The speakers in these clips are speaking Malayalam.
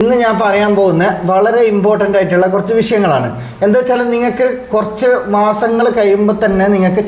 ഇന്ന് ഞാൻ പറയാൻ പോകുന്ന വളരെ ഇമ്പോർട്ടൻ്റ് ആയിട്ടുള്ള കുറച്ച് വിഷയങ്ങളാണ്. എന്താ വെച്ചാൽ നിങ്ങൾക്ക് കുറച്ച് മാസങ്ങൾ കഴിയുമ്പോൾ തന്നെ നിങ്ങൾക്ക്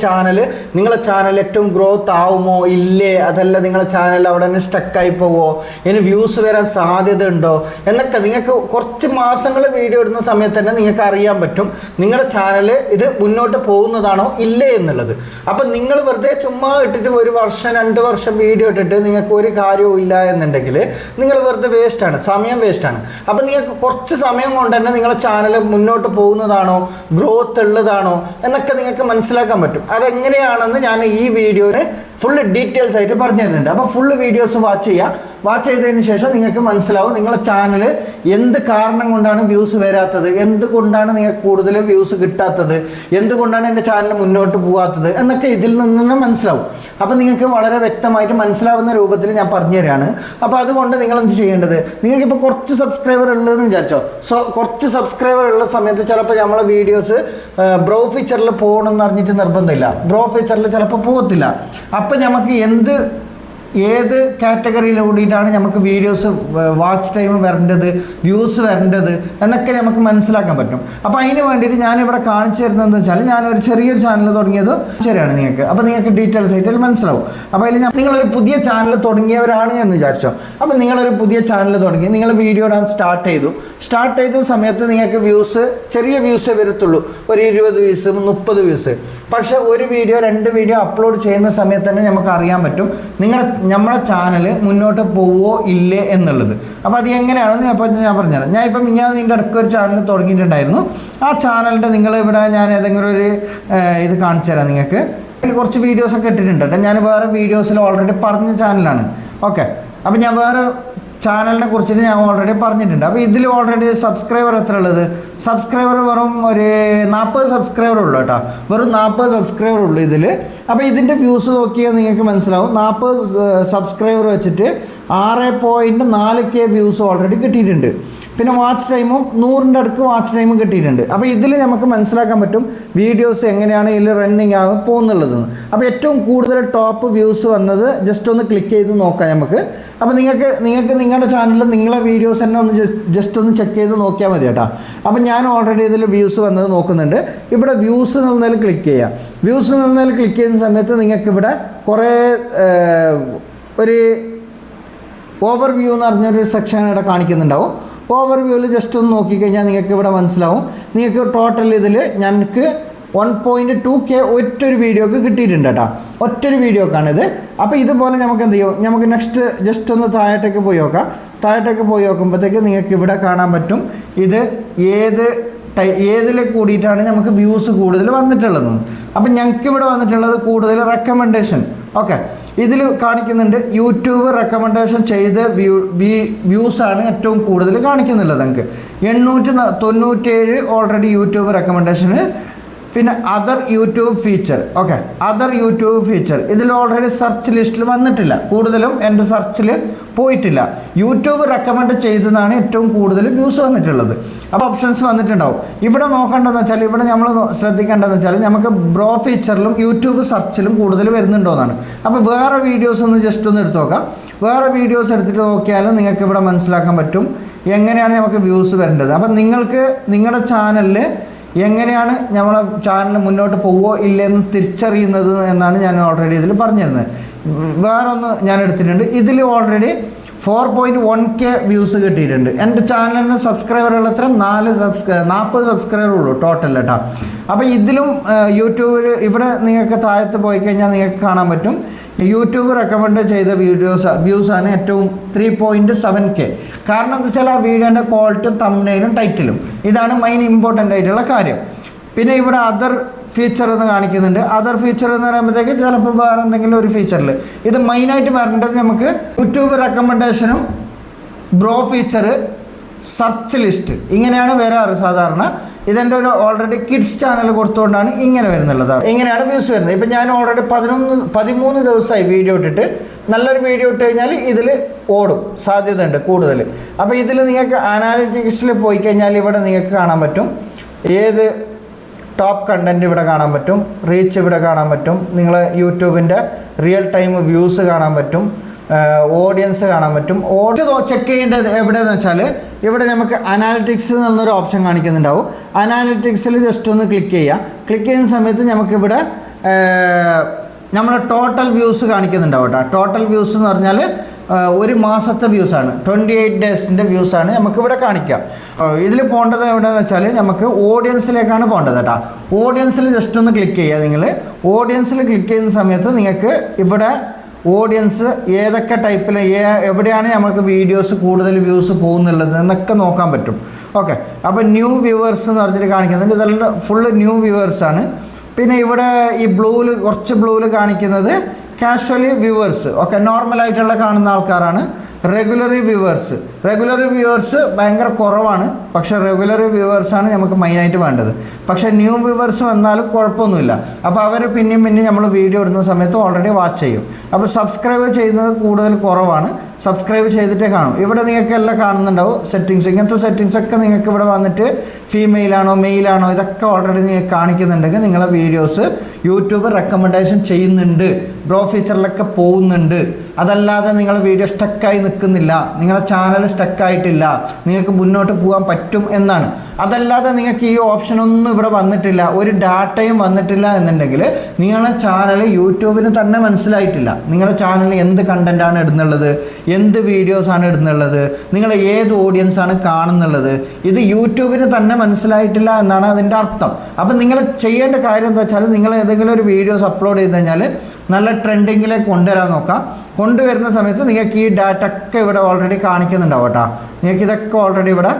നിങ്ങളെ ചാനൽ ഏറ്റവും ഗ്രോത്ത് ആവുമോ ഇല്ലേ, അതല്ല നിങ്ങളെ ചാനൽ അവിടെ തന്നെ സ്റ്റക്കായി പോവോ, ഇനി വ്യൂസ് വരാൻ സാധ്യത ഉണ്ടോ എന്നൊക്കെ നിങ്ങൾക്ക് കുറച്ച് മാസങ്ങൾ വീഡിയോ ഇടുന്ന സമയത്ത് തന്നെ നിങ്ങൾക്ക് അറിയാൻ പറ്റും നിങ്ങളുടെ ചാനൽ ഇത് മുന്നോട്ട് പോകുന്നതാണോ ഇല്ലേ എന്നുള്ളത്. അപ്പം നിങ്ങൾ വെറുതെ ചുമ്മാ ഇട്ടിട്ട് 1 വർഷം 2 വർഷം വീഡിയോ ഇട്ടിട്ട് നിങ്ങൾക്ക് ഒരു കാര്യവും ഇല്ല എന്നുണ്ടെങ്കിൽ നിങ്ങൾ വെറുതെ വേസ്റ്റാണ്, സമയം വേസ്റ്റ്. അപ്പം നിങ്ങൾക്ക് കുറച്ച് സമയം കൊണ്ട് തന്നെ നിങ്ങളുടെ ചാനൽ മുന്നോട്ട് പോകുന്നതാണോ ഗ്രോത്ത് ഉള്ളതാണോ എന്നൊക്കെ നിങ്ങൾക്ക് മനസ്സിലാക്കാൻ പറ്റും. അതെങ്ങനെയാണെന്ന് ഞാൻ ഈ വീഡിയോയിൽ ഫുള്ള് ഡീറ്റെയിൽസ് ആയിട്ട് പറഞ്ഞു തരുന്നുണ്ട്. അപ്പോൾ ഫുള്ള് വീഡിയോസ് വാച്ച് ചെയ്യുക. വാച്ച് ചെയ്തതിന് ശേഷം നിങ്ങൾക്ക് മനസ്സിലാവും നിങ്ങളുടെ ചാനൽ എന്ത് കാരണം കൊണ്ടാണ് വ്യൂസ് വരാത്തത്, എന്തുകൊണ്ടാണ് നിങ്ങൾക്ക് കൂടുതൽ വ്യൂസ് കിട്ടാത്തത്, എന്തുകൊണ്ടാണ് എൻ്റെ ചാനൽ മുന്നോട്ട് പോകാത്തത് എന്നൊക്കെ ഇതിൽ നിന്ന് മനസ്സിലാവും. അപ്പോൾ നിങ്ങൾക്ക് വളരെ വ്യക്തമായിട്ട് മനസ്സിലാവുന്ന രൂപത്തിൽ ഞാൻ പറഞ്ഞു തരാണ്. അപ്പോൾ അതുകൊണ്ട് നിങ്ങൾ എന്ത് ചെയ്യേണ്ടത്, നിങ്ങൾക്കിപ്പോൾ കുറച്ച് സബ്സ്ക്രൈബർ ഉള്ളതെന്ന് വിചാരിച്ചോ. കുറച്ച് സബ്സ്ക്രൈബർ ഉള്ള സമയത്ത് ചിലപ്പോൾ നമ്മളെ വീഡിയോസ് ബ്രോ ഫീച്ചറിൽ പോകണമെന്ന് അറിഞ്ഞിട്ട് നിർബന്ധമില്ല. ബ്രോ ഫീച്ചറിൽ ചിലപ്പോൾ പോകത്തില്ല. അപ്പം നമുക്ക് ഏത് കാറ്റഗറിയിൽ കൂടിയിട്ടാണ് നമുക്ക് വീഡിയോസ് വാച്ച് ടൈം വരേണ്ടത്, വ്യൂസ് വരേണ്ടത് എന്നൊക്കെ നമുക്ക് മനസ്സിലാക്കാൻ പറ്റും. അപ്പോൾ അതിന് വേണ്ടിയിട്ട് ഞാനിവിടെ കാണിച്ചു തരുന്നതെന്ന് വെച്ചാൽ ഞാനൊരു ചെറിയൊരു ചാനൽ തുടങ്ങിയത് ശരിയാണ് നിങ്ങൾക്ക്. അപ്പോൾ നിങ്ങൾക്ക് ഡീറ്റെയിൽസ് ആയിട്ട് മനസ്സിലാവും. അപ്പോൾ അതിൽ നിങ്ങളൊരു പുതിയ ചാനൽ തുടങ്ങിയവരാണ് എന്ന് വിചാരിച്ചോ. അപ്പോൾ നിങ്ങളൊരു പുതിയ ചാനൽ തുടങ്ങി, നിങ്ങൾ വീഡിയോ ഇടാൻ സ്റ്റാർട്ട് ചെയ്ത സമയത്ത് നിങ്ങൾക്ക് ചെറിയ വ്യൂസേ വരത്തുള്ളൂ, ഒരു 20 വ്യൂസ് 30 വ്യൂസ്. പക്ഷേ ഒരു വീഡിയോ 2 വീഡിയോ അപ്ലോഡ് ചെയ്യുന്ന സമയത്ത് തന്നെ നമുക്ക് അറിയാൻ പറ്റും നമ്മുടെ ചാനൽ മുന്നോട്ട് പോവോ ഇല്ലേ എന്നുള്ളത്. അപ്പോൾ അത് എങ്ങനെയാണെന്ന് ഞാൻ പറഞ്ഞുതരാം. ഞാൻ നിൻ്റെ അടുക്ക ഒരു ചാനൽ തുടങ്ങിയിട്ടുണ്ടായിരുന്നു. ആ ചാനലിൻ്റെ നിങ്ങളിവിടെ ഞാൻ ഏതെങ്കിലും ഒരു ഇത് കാണിച്ചു തരാം നിങ്ങൾക്ക്. അതിൽ കുറച്ച് വീഡിയോസൊക്കെ ഇട്ടിട്ടുണ്ട്. ഞാൻ വേറെ വീഡിയോസിൽ ഓൾറെഡി പറഞ്ഞ ചാനലാണ്. ഓക്കെ, അപ്പോൾ ഞാൻ വേറെ ചാനലിനെ കുറിച്ചിട്ട് ഞാൻ ഓൾറെഡി പറഞ്ഞിട്ടുണ്ട്. അപ്പോൾ ഇതിൽ ഓൾറെഡി സബ്സ്ക്രൈബർ എത്ര ഉള്ളത്, സബ്സ്ക്രൈബർ വെറും ഒരു 40 സബ്സ്ക്രൈബർ ഉള്ളൂ കേട്ടോ. വെറും 40 സബ്സ്ക്രൈബർ ഉള്ളൂ ഇതിൽ. അപ്പോൾ ഇതിൻ്റെ വ്യൂസ് നോക്കിയാൽ നിങ്ങൾക്ക് മനസ്സിലാവും 40 സബ്സ്ക്രൈബർ വെച്ചിട്ട് 6.4K വ്യൂസ് ഓൾറെഡി കിട്ടിയിട്ടുണ്ട്. പിന്നെ വാച്ച് ടൈമും 100ൻ്റെ അടുക്ക് വാച്ച് ടൈമും കിട്ടിയിട്ടുണ്ട്. അപ്പോൾ ഇതിൽ നമുക്ക് മനസ്സിലാക്കാൻ പറ്റും വീഡിയോസ് എങ്ങനെയാണ് ഇതിൽ റണ്ണിങ് ആകും പോകുന്നുള്ളതെന്ന്. അപ്പോൾ ഏറ്റവും കൂടുതൽ ടോപ്പ് വ്യൂസ് വന്നത് ജസ്റ്റ് ഒന്ന് ക്ലിക്ക് ചെയ്ത് നോക്കാം നമുക്ക്. അപ്പോൾ നിങ്ങൾക്ക് നിങ്ങളുടെ ചാനലിൽ നിങ്ങളെ വീഡിയോസ് തന്നെ ജസ്റ്റ് ഒന്ന് ചെക്ക് ചെയ്ത് നോക്കിയാൽ മതി കേട്ടോ. അപ്പോൾ ഞാൻ ഓൾറെഡി ഇതിൽ വ്യൂസ് വന്നത് നോക്കുന്നുണ്ട്. ഇവിടെ വ്യൂസ് എന്നതിൽ ക്ലിക്ക് ചെയ്യാം. വ്യൂസ് എന്നതിൽ ക്ലിക്ക് ചെയ്യുന്ന സമയത്ത് നിങ്ങൾക്കിവിടെ കുറേ ഒരു ഓവർവ്യൂ എന്ന് പറഞ്ഞൊരു സെക്ഷൻ ഇവിടെ കാണിക്കുന്നുണ്ടാവും. ഓവർവ്യൂവിൽ ജസ്റ്റ് ഒന്ന് നോക്കിക്കഴിഞ്ഞാൽ നിങ്ങൾക്ക് ഇവിടെ മനസ്സിലാവും. നിങ്ങൾക്ക് ടോട്ടൽ ഇതിൽ ഞങ്ങൾക്ക് 1.2K ഒറ്റൊരു വീഡിയോക്ക് കിട്ടിയിട്ടുണ്ട് കേട്ടോ. ഒറ്റൊരു വീഡിയോക്കാണിത്. അപ്പോൾ ഇതുപോലെ നമുക്ക് എന്ത് ചെയ്യും, നമുക്ക് നെക്സ്റ്റ് ജസ്റ്റ് ഒന്ന് താഴോട്ടേക്ക് പോയി നോക്കാം. താഴോട്ടേക്ക് പോയി നോക്കുമ്പോഴത്തേക്ക് നിങ്ങൾക്ക് ഇവിടെ കാണാൻ പറ്റും ഇത് ഏതിൽ കൂടിയിട്ടാണ് നമുക്ക് വ്യൂസ് കൂടുതൽ വന്നിട്ടുള്ളത്. അപ്പം ഞങ്ങൾക്ക് ഇവിടെ വന്നിട്ടുള്ളത് കൂടുതൽ റെക്കമെൻഡേഷൻ. ഓക്കെ, ഇതിൽ കാണിക്കുന്നുണ്ട് യൂട്യൂബ് റെക്കമെൻഡേഷൻ ചെയ്ത വ്യൂസാണ് ഏറ്റവും കൂടുതൽ കാണിക്കുന്നുള്ളത്. നമുക്ക് 897 ഓൾറെഡി യൂട്യൂബ് റെക്കമെൻഡേഷന്. പിന്നെ other YouTube feature. Okay, other YouTube feature ഇതിൽ ഓൾറെഡി സെർച്ച് ലിസ്റ്റിൽ വന്നിട്ടില്ല, കൂടുതലും എൻ്റെ സെർച്ചിൽ പോയിട്ടില്ല. യൂട്യൂബ് റെക്കമെൻഡ് ചെയ്തതാണ് ഏറ്റവും കൂടുതൽ വ്യൂസ് വന്നിട്ടുള്ളത്. അപ്പോൾ ഓപ്ഷൻസ് വന്നിട്ടുണ്ടാവും. ഇവിടെ നോക്കേണ്ടതെന്ന് വെച്ചാൽ ഇവിടെ നമ്മൾ ശ്രദ്ധിക്കേണ്ടതെന്ന് വെച്ചാൽ നമുക്ക് ബ്രോ ഫീച്ചറിലും യൂട്യൂബ് സെർച്ചിലും കൂടുതൽ വരുന്നുണ്ടോയെന്നാണ്. അപ്പോൾ വേറെ വീഡിയോസ് ഒന്ന് ജസ്റ്റ് ഒന്ന് എടുത്ത് നോക്കാം. വേറെ വീഡിയോസ് എടുത്തിട്ട് നോക്കിയാലും നിങ്ങൾക്ക് ഇവിടെ മനസ്സിലാക്കാൻ പറ്റും എങ്ങനെയാണ് നമുക്ക് വ്യൂസ് വരേണ്ടത്. അപ്പം നിങ്ങൾക്ക് നിങ്ങളുടെ ചാനലിൽ എങ്ങനെയാണ് നമ്മളെ ചാനൽ മുന്നോട്ട് പോവോ ഇല്ലെന്ന് തിരിച്ചറിയുന്നത് എന്നാണ് ഞാൻ ഓൾറെഡി ഇതിൽ പറഞ്ഞിരുന്നത്. വേറൊന്ന് ഞാൻ എടുത്തിട്ടുണ്ട്. ഇതിൽ ഓൾറെഡി 4.1K വ്യൂസ് കിട്ടിയിട്ടുണ്ട്. എൻ്റെ ചാനലിന് സബ്സ്ക്രൈബറുള്ള എത്ര 40 സബ്സ്ക്രൈബർ ഉള്ളൂ ടോട്ടൽ കേട്ടോ. അപ്പോൾ ഇതിലും യൂട്യൂബിൽ ഇവിടെ നിങ്ങൾക്ക് താഴത്ത് പോയി കഴിഞ്ഞാൽ നിങ്ങൾക്ക് കാണാൻ പറ്റും യൂട്യൂബ് റെക്കമെൻഡ് ചെയ്ത വ്യൂസാണ് ഏറ്റവും 3.7K. കാരണം എന്താ വെച്ചാൽ ആ വീഡിയോൻ്റെ ക്വാളിറ്റിയും തംബ്നെയിലും ടൈറ്റിലും ഇതാണ് മെയിൻ ഇമ്പോർട്ടൻ്റ് ആയിട്ടുള്ള കാര്യം. പിന്നെ ഇവിടെ അതർ ഫീച്ചർ എന്ന് കാണിക്കുന്നുണ്ട്. അതർ ഫീച്ചർ എന്ന് പറയുമ്പോഴത്തേക്ക് ചിലപ്പോൾ വേറെ എന്തെങ്കിലും ഒരു ഫീച്ചറിൽ ഇത് മെയിനായിട്ട് വരേണ്ടത് നമുക്ക് യൂട്യൂബ് റെക്കമെൻഡേഷനും ബ്രോ ഫീച്ചർ സെർച്ച് ലിസ്റ്റ് ഇങ്ങനെയാണ് വരാറ് സാധാരണ. ഇതെൻ്റെ ഒരു ഓൾറെഡി കിഡ്സ് ചാനൽ കൊടുത്തുകൊണ്ടാണ് ഇങ്ങനെ വരുന്നുള്ളത്. ഇങ്ങനെയാണ് വ്യൂസ് വരുന്നത്. ഇപ്പം ഞാൻ ഓൾറെഡി 13 ദിവസമായി വീഡിയോ ഇട്ടിട്ട്. നല്ലൊരു വീഡിയോ ഇട്ട് കഴിഞ്ഞാൽ ഇതിൽ ഓടും, സാധ്യത ഉണ്ട് കൂടുതൽ. അപ്പോൾ ഇതിൽ നിങ്ങൾക്ക് അനാലിറ്റിക്സിൽ പോയി കഴിഞ്ഞാൽ ഇവിടെ നിങ്ങൾക്ക് കാണാൻ പറ്റും ഏത് ടോപ്പ് കണ്ടൻറ്റ് ഇവിടെ കാണാൻ പറ്റും, റീച്ച് ഇവിടെ കാണാൻ പറ്റും, നിങ്ങൾ യൂട്യൂബിൻ്റെ റിയൽ ടൈം വ്യൂസ് കാണാൻ പറ്റും, ഓഡിയൻസ് കാണാൻ പറ്റും. ചെക്ക് ചെയ്യേണ്ടത് എവിടെയെന്ന് വെച്ചാൽ ഇവിടെ നമുക്ക് അനാലിറ്റിക്സ് എന്നൊരു ഓപ്ഷൻ കാണിക്കുന്നുണ്ടാവും. അനാലിറ്റിക്സിൽ ജസ്റ്റ് ഒന്ന് ക്ലിക്ക് ചെയ്യുക. ക്ലിക്ക് ചെയ്യുന്ന സമയത്ത് നമുക്കിവിടെ നമ്മൾ ടോട്ടൽ വ്യൂസ് കാണിക്കുന്നുണ്ടാവും കേട്ടോ. ടോട്ടൽ വ്യൂസ് എന്ന് പറഞ്ഞാൽ ഒരു മാസത്തെ വ്യൂസാണ്, 28 ഡേയ്സിൻ്റെ വ്യൂസാണ് നമുക്കിവിടെ കാണിക്കുക. ഇതിൽ പോകേണ്ടത് എവിടെയെന്ന് വെച്ചാൽ നമുക്ക് ഓഡിയൻസിലേക്കാണ് പോകേണ്ടത് കേട്ടോ. ഓഡിയൻസിൽ ജസ്റ്റ് ഒന്ന് ക്ലിക്ക് ചെയ്യുക. നിങ്ങൾ ഓഡിയൻസിൽ ക്ലിക്ക് ചെയ്യുന്ന സമയത്ത് നിങ്ങൾക്ക് ഇവിടെ ഓഡിയൻസ് ഏതൊക്കെ ടൈപ്പിൽ എവിടെയാണ് നമുക്ക് വീഡിയോസ് കൂടുതൽ വ്യൂസ് പോകുന്നുള്ളത് എന്നൊക്കെ നോക്കാൻ പറ്റും. ഓക്കെ, അപ്പോൾ ന്യൂ വ്യൂവേഴ്സ് എന്ന് പറഞ്ഞിട്ട് കാണിക്കുന്നുണ്ട്. ഇതെല്ലാം ഫുള്ള് ന്യൂ വ്യൂവേഴ്സാണ്. പിന്നെ ഇവിടെ ഈ കുറച്ച് ബ്ലൂവിൽ കാണിക്കുന്നത് കാഷ്വലി വ്യൂവേഴ്സ്. ഓക്കെ, നോർമലായിട്ടുള്ള കാണുന്ന ആൾക്കാരാണ്. റെഗുലറി വ്യൂവേഴ്സ് ഭയങ്കര കുറവാണ്. പക്ഷേ റെഗുലറി വ്യൂവേഴ്സാണ് നമുക്ക് മെയിനായിട്ട് വേണ്ടത്. പക്ഷേ ന്യൂ വ്യൂവേഴ്സ് വന്നാലും കുഴപ്പമൊന്നുമില്ല. അപ്പോൾ അവർ പിന്നെയും നമ്മൾ വീഡിയോ ഇടുന്ന സമയത്ത് ഓൾറെഡി വാച്ച് ചെയ്യും. അപ്പോൾ സബ്സ്ക്രൈബ് ചെയ്യുന്നത് കൂടുതൽ കുറവാണ്. സബ്സ്ക്രൈബ് ചെയ്തിട്ടേ കാണും. ഇവിടെ നിങ്ങൾക്ക് എല്ലാം കാണുന്നുണ്ടാവും സെറ്റിങ്സ്. ഇങ്ങനത്തെ സെറ്റിങ്സൊക്കെ നിങ്ങൾക്ക് ഇവിടെ വന്നിട്ട് ഫീമെയിലാണോ മെയിലാണോ ഇതൊക്കെ ഓൾറെഡി നിങ്ങൾക്ക് കാണിക്കുന്നുണ്ടെങ്കിൽ നിങ്ങളെ വീഡിയോസ് യൂട്യൂബ് റെക്കമെൻഡേഷൻ ചെയ്യുന്നുണ്ട്, ബ്രോ ഫീച്ചറിലൊക്കെ പോകുന്നുണ്ട്. അതല്ലാതെ നിങ്ങളുടെ വീഡിയോ സ്റ്റക്കായി നിൽക്കുന്നില്ല, നിങ്ങളുടെ ചാനൽ സ്റ്റക്കായിട്ടില്ല, നിങ്ങൾക്ക് മുന്നോട്ട് പോകാൻ പറ്റും എന്നാണ്. അതല്ലാതെ നിങ്ങൾക്ക് ഈ ഓപ്ഷനൊന്നും ഇവിടെ വന്നിട്ടില്ല, ഒരു ഡാറ്റയും വന്നിട്ടില്ല എന്നുണ്ടെങ്കിൽ നിങ്ങളുടെ ചാനൽ യൂട്യൂബിന് തന്നെ മനസ്സിലായിട്ടില്ല. നിങ്ങളുടെ ചാനലിൽ എന്ത് കണ്ടൻറ്റാണ് ഇടുന്നുള്ളത്, എന്ത് വീഡിയോസാണ് ഇടുന്നുള്ളത്, നിങ്ങൾ ഏത് ഓഡിയൻസാണ് കാണുന്നുള്ളത്, ഇത് യൂട്യൂബിന് തന്നെ മനസ്സിലായിട്ടില്ല എന്നാണ് അതിൻ്റെ അർത്ഥം. അപ്പം നിങ്ങൾ ചെയ്യേണ്ട കാര്യം എന്താ വെച്ചാൽ നിങ്ങൾ ഏതെങ്കിലും ഒരു വീഡിയോസ് അപ്ലോഡ് ചെയ്ത് കഴിഞ്ഞാൽ നല്ല ട്രെൻഡിങ്ങിലേക്ക് കൊണ്ടുവരാൻ നോക്കാം. കൊണ്ടുവരുന്ന സമയത്ത് നിങ്ങൾക്ക് ഈ ഡാറ്റ ഒക്കെ ഇവിടെ ഓൾറെഡി കാണിക്കുന്നുണ്ടാവും കേട്ടോ. നിങ്ങൾക്ക് ഇതൊക്കെ ഓൾറെഡി ഇവിടെ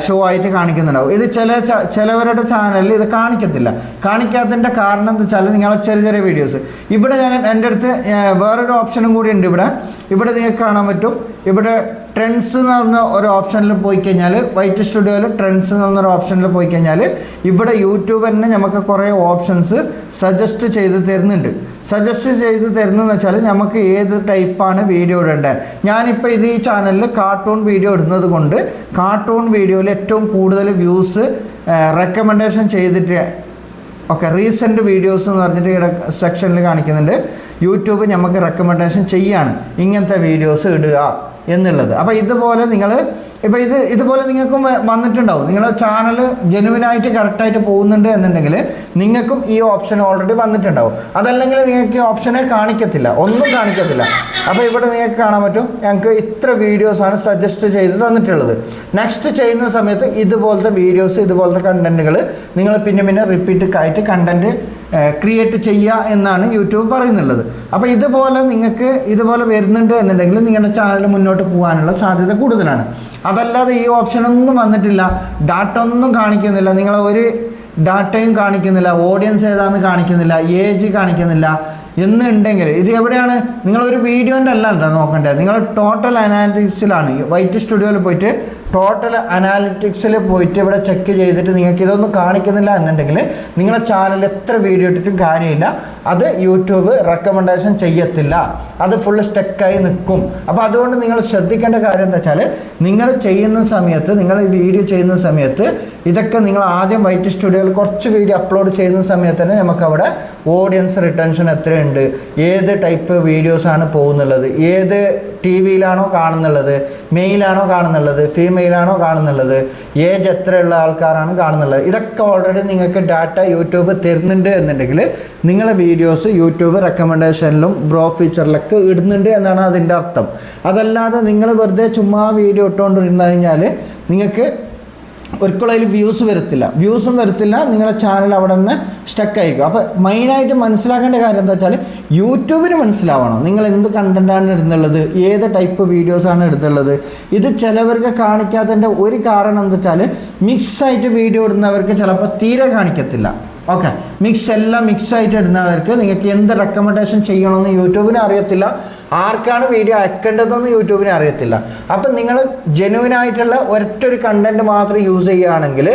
ഷോ ആയിട്ട് കാണിക്കുന്നുണ്ടാവും. ഇത് ചിലവരുടെ ചാനലിൽ ഇത് കാണിക്കത്തില്ല. കാണിക്കാത്തതിൻ്റെ കാരണം എന്താ വെച്ചാൽ നിങ്ങളെ ചെറിയ വീഡിയോസ് ഇവിടെ എൻ്റെ അടുത്ത് വേറൊരു ഓപ്ഷനും കൂടി ഉണ്ട്. ഇവിടെ നിങ്ങൾക്ക് കാണാൻ പറ്റും. ഇവിടെ ട്രെൻഡ്സ് എന്ന് പറഞ്ഞ ഒരു ഓപ്ഷനിൽ പോയി കഴിഞ്ഞാൽ വൈറ്റ് സ്റ്റുഡിയോയിൽ ട്രെൻഡ്സ് എന്ന് പറഞ്ഞൊരു ഓപ്ഷനിൽ പോയി കഴിഞ്ഞാൽ ഇവിടെ യൂട്യൂബ് തന്നെ നമുക്ക് കുറേ ഓപ്ഷൻസ് സജസ്റ്റ് ചെയ്ത് തരുന്നുണ്ട്. സജസ്റ്റ് ചെയ്ത് തരുന്നതെന്ന് വെച്ചാൽ നമുക്ക് ഏത് ടൈപ്പാണ് വീഡിയോ ഇടേണ്ടത്. ഞാനിപ്പോൾ ഇത് ഈ ചാനലിൽ കാർട്ടൂൺ വീഡിയോ ഇടുന്നത് കൊണ്ട് കാർട്ടൂൺ വീഡിയോയിൽ ഏറ്റവും കൂടുതൽ വ്യൂസ് റെക്കമെൻഡേഷൻ ചെയ്തിട്ട് റീസെൻറ്റ് വീഡിയോസ് എന്ന് പറഞ്ഞിട്ട് ഇവിടെ സെക്ഷനിൽ കാണിക്കുന്നുണ്ട്. യൂട്യൂബ് നമുക്ക് റെക്കമെൻഡേഷൻ ചെയ്യാണ് ഇങ്ങനത്തെ വീഡിയോസ് ഇടുക എന്നുള്ളത്. അപ്പോൾ ഇതുപോലെ ഇതുപോലെ നിങ്ങൾക്കും വന്നിട്ടുണ്ടാവും. നിങ്ങളുടെ ചാനൽ ജെനുവിനായിട്ട് കറക്റ്റായിട്ട് പോകുന്നുണ്ട് എന്നുണ്ടെങ്കിൽ നിങ്ങൾക്കും ഈ ഓപ്ഷൻ ഓൾറെഡി വന്നിട്ടുണ്ടാവും. അതല്ലെങ്കിൽ നിങ്ങൾക്ക് ഈ ഓപ്ഷനെ കാണിക്കത്തില്ല, ഒന്നും കാണിക്കത്തില്ല. അപ്പോൾ ഇവിടെ നിങ്ങൾക്ക് കാണാൻ പറ്റും ഞങ്ങൾക്ക് ഇത്ര വീഡിയോസാണ് സജസ്റ്റ് ചെയ്ത് തന്നിട്ടുള്ളത്. നെക്സ്റ്റ് ചെയ്യുന്ന സമയത്ത് ഇതുപോലത്തെ വീഡിയോസ്, ഇതുപോലത്തെ കണ്ടൻറ്റുകൾ നിങ്ങൾ പിന്നെ റിപ്പീറ്റ് ആയിട്ട് കണ്ടൻറ്റ് ക്രിയേറ്റ് ചെയ്യുക എന്നാണ് യൂട്യൂബ് പറയുന്നുള്ളത്. അപ്പോൾ നിങ്ങൾക്ക് ഇതുപോലെ വരുന്നുണ്ട് എന്നുണ്ടെങ്കിൽ നിങ്ങളുടെ ചാനൽ മുന്നോട്ട് പോകാനുള്ള സാധ്യത കൂടുതലാണ്. അതല്ലാതെ ഈ ഓപ്ഷനൊന്നും വന്നിട്ടില്ല, ഡാറ്റ ഒന്നും കാണിക്കുന്നില്ല, നിങ്ങൾ ഒരു ഡാറ്റയും കാണിക്കുന്നില്ല, ഓഡിയൻസ് ഏതാണെന്ന് കാണിക്കുന്നില്ല, ഏജ് കാണിക്കുന്നില്ല എന്നുണ്ടെങ്കിൽ ഇത് എവിടെയാണ്? നിങ്ങളൊരു വീഡിയോൻ്റെ അല്ല നോക്കേണ്ടത്, നിങ്ങൾ ടോട്ടൽ അനാലിറ്റിക്സിലാണ്. വൈറ്റ് സ്റ്റുഡിയോയിൽ പോയിട്ട് ടോട്ടൽ അനാലിറ്റിക്സിൽ പോയിട്ട് ഇവിടെ ചെക്ക് ചെയ്തിട്ട് നിങ്ങൾക്ക് ഇതൊന്നും കാണിക്കുന്നില്ല എന്നുണ്ടെങ്കിൽ നിങ്ങളുടെ ചാനൽ എത്ര വീഡിയോ ഇട്ടിട്ടും കാര്യമില്ല, അത് യൂട്യൂബ് റെക്കമെൻഡേഷൻ ചെയ്യത്തില്ല, അത് ഫുള്ള് സ്റ്റക്കായി നിൽക്കും. അപ്പോൾ അതുകൊണ്ട് നിങ്ങൾ ശ്രദ്ധിക്കേണ്ട കാര്യം എന്താ വെച്ചാൽ നിങ്ങൾ ചെയ്യുന്ന സമയത്ത്, നിങ്ങൾ വീഡിയോ ചെയ്യുന്ന സമയത്ത് ഇതൊക്കെ നിങ്ങൾ ആദ്യം വൈറ്റ് സ്റ്റുഡിയോയിൽ കുറച്ച് വീഡിയോ അപ്ലോഡ് ചെയ്യുന്ന സമയത്ത് തന്നെ നമുക്കവിടെ ഓഡിയൻസ് റിട്ടൻഷൻ എത്രയുണ്ട്, ഏത് ടൈപ്പ് വീഡിയോസാണ് പോകുന്നുള്ളത്, ഏത് ടി വിയിലാണോ കാണുന്നുള്ളത്, മെയിലാണോ കാണുന്നുള്ളത്, ഫീമെയിലാണോ കാണുന്നുള്ളത്, ഏജ് എത്രയുള്ള ആൾക്കാരാണ് കാണുന്നുള്ളത്, ഇതൊക്കെ ഓൾറെഡി നിങ്ങൾക്ക് ഡാറ്റ യൂട്യൂബ് തരുന്നുണ്ട് എന്നുണ്ടെങ്കിൽ നിങ്ങളെ വീഡിയോസ് യൂട്യൂബ് റെക്കമെൻഡേഷനിലും ബ്രോ ഫീച്ചറിലൊക്കെ ഇടുന്നുണ്ട് എന്നാണ് അതിൻ്റെ അർത്ഥം. അതല്ലാതെ നിങ്ങൾ വെറുതെ ചുമ്മാ വീഡിയോ ഇട്ടുകൊണ്ടിരുന്നു കഴിഞ്ഞാൽ നിങ്ങൾക്ക് ഒരിക്കലും അതിൽ വ്യൂസും വരത്തില്ല, നിങ്ങളുടെ ചാനൽ അവിടെ നിന്ന് സ്റ്റക്കായിരിക്കും. അപ്പോൾ മെയിനായിട്ട് മനസ്സിലാക്കേണ്ട കാര്യം എന്താ വെച്ചാൽ യൂട്യൂബിന് മനസ്സിലാവണം നിങ്ങൾ എന്ത് കണ്ടൻറ്റാണ് ഇടുന്നുള്ളത്, ഏത് ടൈപ്പ് വീഡിയോസാണ് ഇടുന്നുള്ളത്. ഇത് ചിലവർക്ക് കാണിക്കാത്തതിൻ്റെ ഒരു കാരണം എന്താ വെച്ചാൽ മിക്സായിട്ട് വീഡിയോ ഇടുന്നവർക്ക് ചിലപ്പോൾ തീരെ കാണിക്കത്തില്ല. എല്ലാം മിക്സായിട്ട് ഇടുന്നവർക്ക് നിങ്ങൾക്ക് എന്ത് റെക്കമെൻഡേഷൻ ചെയ്യണമെന്ന് യൂട്യൂബിന് അറിയത്തില്ല, ആർക്കാണ് വീഡിയോ അയക്കേണ്ടതെന്ന് യൂട്യൂബിന് അറിയത്തില്ല. അപ്പം നിങ്ങൾ ജെനുവിനായിട്ടുള്ള ഒരൊറ്റൊരു കണ്ടൻറ്റ് മാത്രം യൂസ് ചെയ്യുകയാണെങ്കിൽ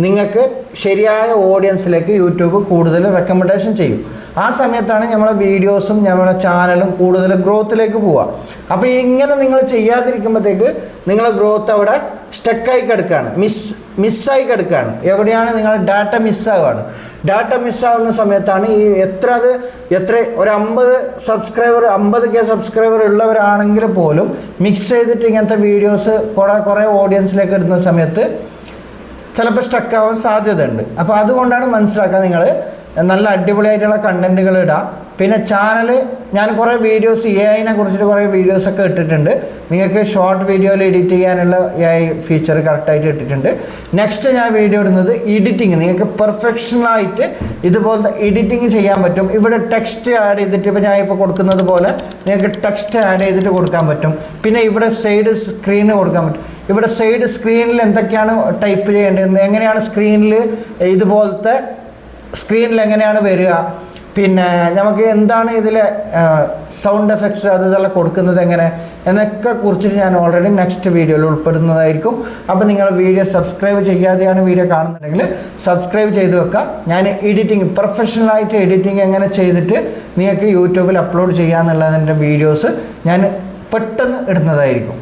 നിങ്ങൾക്ക് ശരിയായ ഓഡിയൻസിലേക്ക് യൂട്യൂബ് കൂടുതൽ റെക്കമെൻഡേഷൻ ചെയ്യും. ആ സമയത്താണ് നമ്മുടെ വീഡിയോസും നമ്മുടെ ചാനലും കൂടുതൽ ഗ്രോത്തിലേക്ക് പോവുക. അപ്പോൾ ഇങ്ങനെ നിങ്ങൾ ചെയ്യാതിരിക്കുമ്പോഴത്തേക്ക് നിങ്ങളെ ഗ്രോത്ത് അവിടെ സ്റ്റക്കായി കിടക്കുകയാണ്, മിസ്സായി കിടക്കുകയാണ്. എവിടെയാണ് നിങ്ങൾ ഡാറ്റ മിസ്സാവുകയാണ്. ഡാറ്റ മിസ്സാവുന്ന സമയത്താണ് ഈ എത്ര ഒരു 50K സബ്സ്ക്രൈബർ ഉള്ളവരാണെങ്കിൽ പോലും മിക്സ് ചെയ്തിട്ട് ഇങ്ങനത്തെ വീഡിയോസ് കുറേ ഓഡിയൻസിലേക്ക് ഇടുന്ന സമയത്ത് ചിലപ്പോൾ സ്റ്റക്കാവാൻ സാധ്യതയുണ്ട്. അപ്പോൾ അതുകൊണ്ടാണ് മനസ്സിലാക്കുക, നിങ്ങൾ നല്ല അടിപൊളിയായിട്ടുള്ള കണ്ടൻറ്റുകൾ ഇടാം. പിന്നെ ചാനൽ ഞാൻ കുറേ വീഡിയോസ് AI കുറിച്ചിട്ട് കുറേ വീഡിയോസൊക്കെ ഇട്ടിട്ടുണ്ട്. നിങ്ങൾക്ക് ഷോർട്ട് വീഡിയോയിൽ എഡിറ്റ് ചെയ്യാനുള്ള AI ഫീച്ചർ കറക്റ്റായിട്ട് ഇട്ടിട്ടുണ്ട്. നെക്സ്റ്റ് ഞാൻ വീഡിയോ ഇടുന്നത് എഡിറ്റിങ്. നിങ്ങൾക്ക് പെർഫെക്ഷനായിട്ട് ഇതുപോലത്തെ എഡിറ്റിങ് ചെയ്യാൻ പറ്റും. ഇവിടെ ടെക്സ്റ്റ് ആഡ് ചെയ്തിട്ട് ഇപ്പോൾ ഞാൻ ഇപ്പോൾ കൊടുക്കുന്നത് പോലെ നിങ്ങൾക്ക് ടെക്സ്റ്റ് ആഡ് ചെയ്തിട്ട് കൊടുക്കാൻ പറ്റും. പിന്നെ ഇവിടെ സൈഡ് സ്ക്രീന് കൊടുക്കാൻ പറ്റും. ഇവിടെ സൈഡ് സ്ക്രീനിൽ എന്തൊക്കെയാണ് ടൈപ്പ് ചെയ്യേണ്ടത്, എങ്ങനെയാണ് സ്ക്രീനിൽ ഇതുപോലത്തെ സ്ക്രീനിൽ എങ്ങനെയാണ് വരിക, പിന്നെ നമുക്ക് എന്താണ് ഇതിൽ സൗണ്ട് എഫക്ട്സ് അതെല്ലാം കൊടുക്കുന്നത് എങ്ങനെ എന്നൊക്കെ കുറിച്ചിട്ട് ഞാൻ ഓൾറെഡി നെക്സ്റ്റ് വീഡിയോയിൽ ഉൾപ്പെടുന്നതായിരിക്കും. അപ്പോൾ നിങ്ങൾ വീഡിയോ സബ്സ്ക്രൈബ് ചെയ്യാതെയാണ് വീഡിയോ കാണുന്നുണ്ടെങ്കിൽ സബ്സ്ക്രൈബ് ചെയ്ത് വെക്കുക. ഞാൻ എഡിറ്റിംഗ് പ്രൊഫഷണലായിട്ട് എഡിറ്റിംഗ് എങ്ങനെ ചെയ്തിട്ട് നിങ്ങൾക്ക് യൂട്യൂബിൽ അപ്ലോഡ് ചെയ്യാമെന്നുള്ളതിൻ്റെ വീഡിയോസ് ഞാൻ പെട്ടെന്ന് ഇടുന്നതായിരിക്കും.